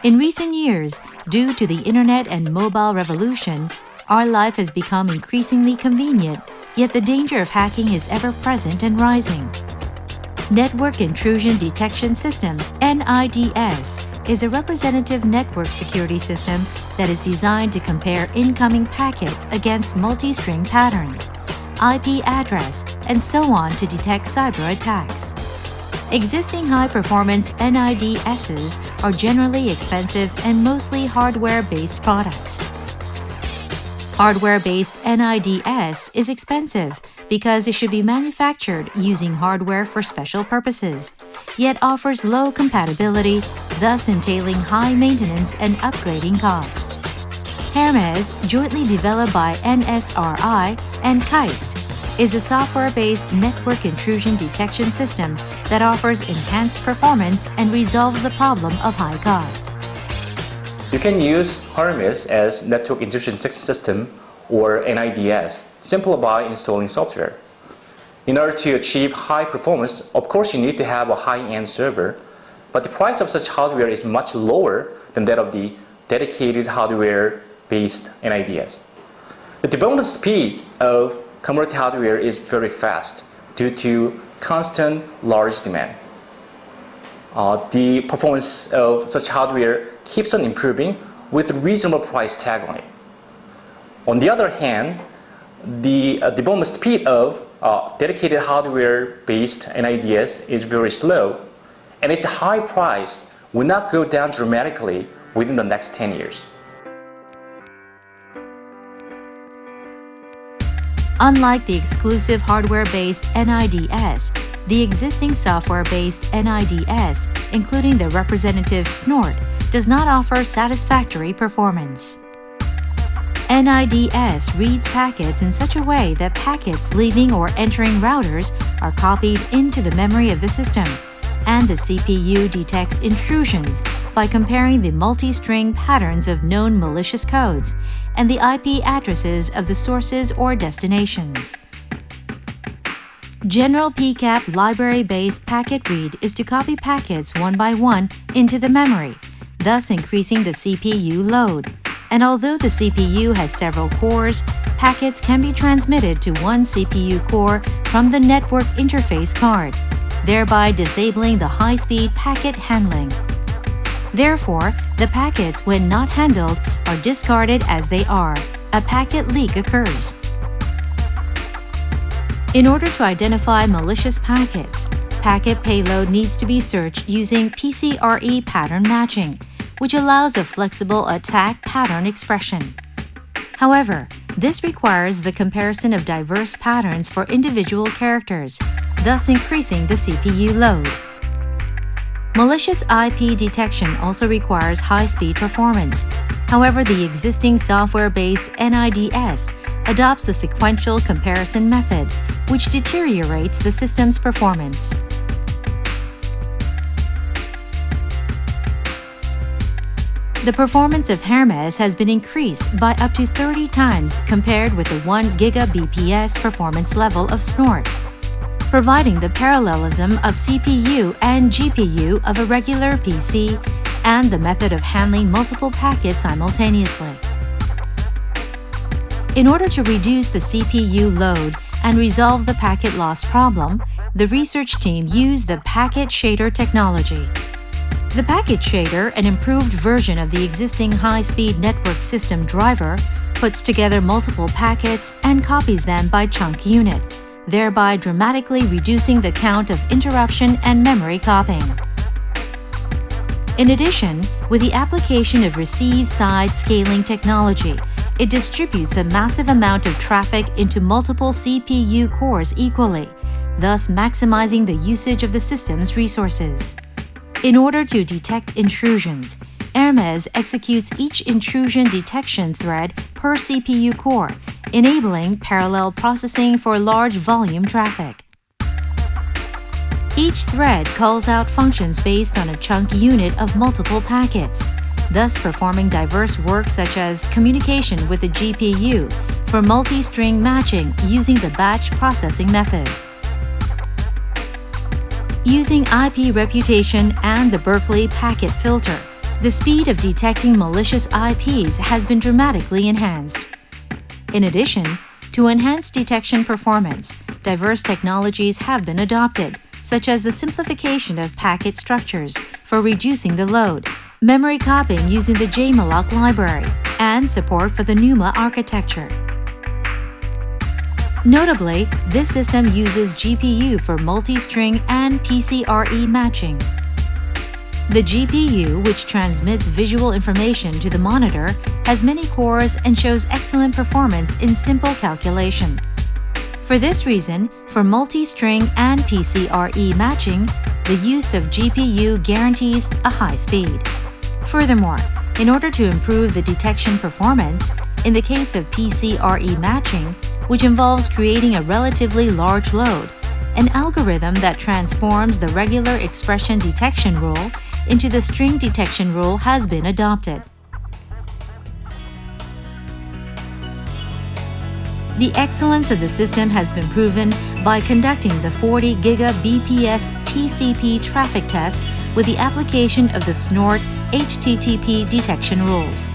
In recent years, due to the internet and mobile revolution, our life has become increasingly convenient, yet the danger of hacking is ever present and rising. Network Intrusion Detection System (NIDS) is a representative network security system that is designed to compare incoming packets against multi-string patterns, IP address, and so on to detect cyber attacks. Existing high-performance NIDSs are generally expensive and mostly hardware-based products. Hardware-based NIDS is expensive because it should be manufactured using hardware for special purposes, yet offers low compatibility, thus entailing high maintenance and upgrading costs. Hermes, jointly developed by NSRI and KAIST, is a software-based network intrusion detection system that offers enhanced performance and resolves the problem of high cost. You can use Hermes as Network Intrusion Detection System or NIDS simply by installing software. In order to achieve high performance, of course you need to have a high-end server, but the price of such hardware is much lower than that of the dedicated hardware-based NIDS. The development speed of commodity hardware is very fast due to constant large demand. The performance of such hardware keeps on improving with a reasonable price tag on it. On the other hand, the development speed of dedicated hardware-based NIDS is very slow, and its high price will not go down dramatically within the next 10 years. Unlike the exclusive hardware-based NIDS, the existing software-based NIDS, including the representative snort, does not offer satisfactory performance. NIDS reads packets in such a way that packets leaving or entering routers are copied into the memory of the system, and the CPU detects intrusions by comparing the multi-string patterns of known malicious codes and the IP addresses of the sources or destinations. General PCAP library-based packet read is to copy packets one by one into the memory, thus increasing the CPU load. And although the CPU has several cores, packets can be transmitted to one CPU core from the network interface card, thereby disabling the high-speed packet handling. Therefore, the packets, when not handled, are discarded as they are. A packet leak occurs. In order to identify malicious packets, packet payload needs to be searched using PCRE pattern matching, which allows a flexible attack pattern expression. However, this requires the comparison of diverse patterns for individual characters, thus increasing the CPU load. Malicious IP detection also requires high-speed performance. However, the existing software-based NIDS adopts the sequential comparison method, which deteriorates the system's performance. The performance of Hermes has been increased by up to 30 times compared with the 1 Gbps performance level of snort, providing the parallelism of CPU and GPU of a regular PC and the method of handling multiple packets simultaneously. In order to reduce the CPU load and resolve the packet loss problem, the research team used the packet shader technology. The packet shader, an improved version of the existing high-speed network system driver, puts together multiple packets and copies them by chunk unit, thereby dramatically reducing the count of interruption and memory copying. In addition, with the application of receive-side scaling technology, it distributes a massive amount of traffic into multiple CPU cores equally, thus maximizing the usage of the system's resources. In order to detect intrusions, Hermes executes each intrusion detection thread per CPU core, enabling parallel processing for large volume traffic. Each thread calls out functions based on a chunk unit of multiple packets, thus performing diverse work such as communication with the GPU for multi-string matching using the batch processing method. Using IP reputation and the Berkeley packet filter, The speed of detecting malicious IPs has been dramatically enhanced. In addition, to enhance detection performance, diverse technologies have been adopted, such as the simplification of packet structures for reducing the load, memory copying using the JMalloc library, and support for the NUMA architecture. Notably, this system uses GPU for multi-string and PCRE matching. The GPU, which transmits visual information to the monitor, has many cores and shows excellent performance in simple calculation. For this reason, for multi-string and PCRE matching, the use of GPU guarantees a high speed. Furthermore, in order to improve the detection performance, in the case of PCRE matching, which involves creating a relatively large load, an algorithm that transforms the regular expression detection rule into the string detection rule has been adopted. The excellence of the system has been proven by conducting the 40 Gbps TCP traffic test with the application of the SNORT HTTP detection rules.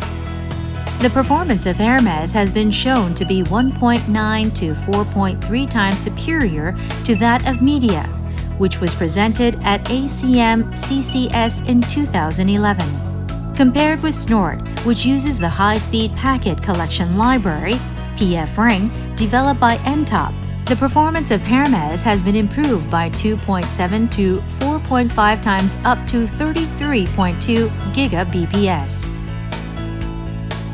The performance of Hermes has been shown to be 1.9 to 4.3 times superior to that of Media, which was presented at ACM CCS in 2011. Compared with SNORT, which uses the high-speed packet collection library, PF-Ring, developed by NTOP, the performance of Hermes has been improved by 2.7 to 4.5 times up to 33.2 Gbps.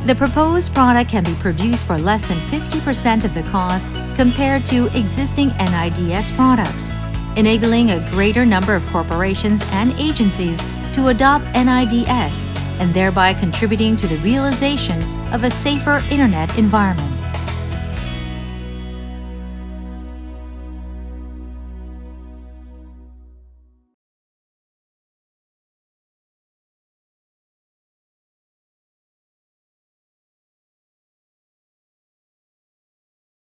The proposed product can be produced for less than 50% of the cost compared to existing NIDS products, enabling a greater number of corporations and agencies to adopt NIDS and thereby contributing to the realization of a safer Internet environment.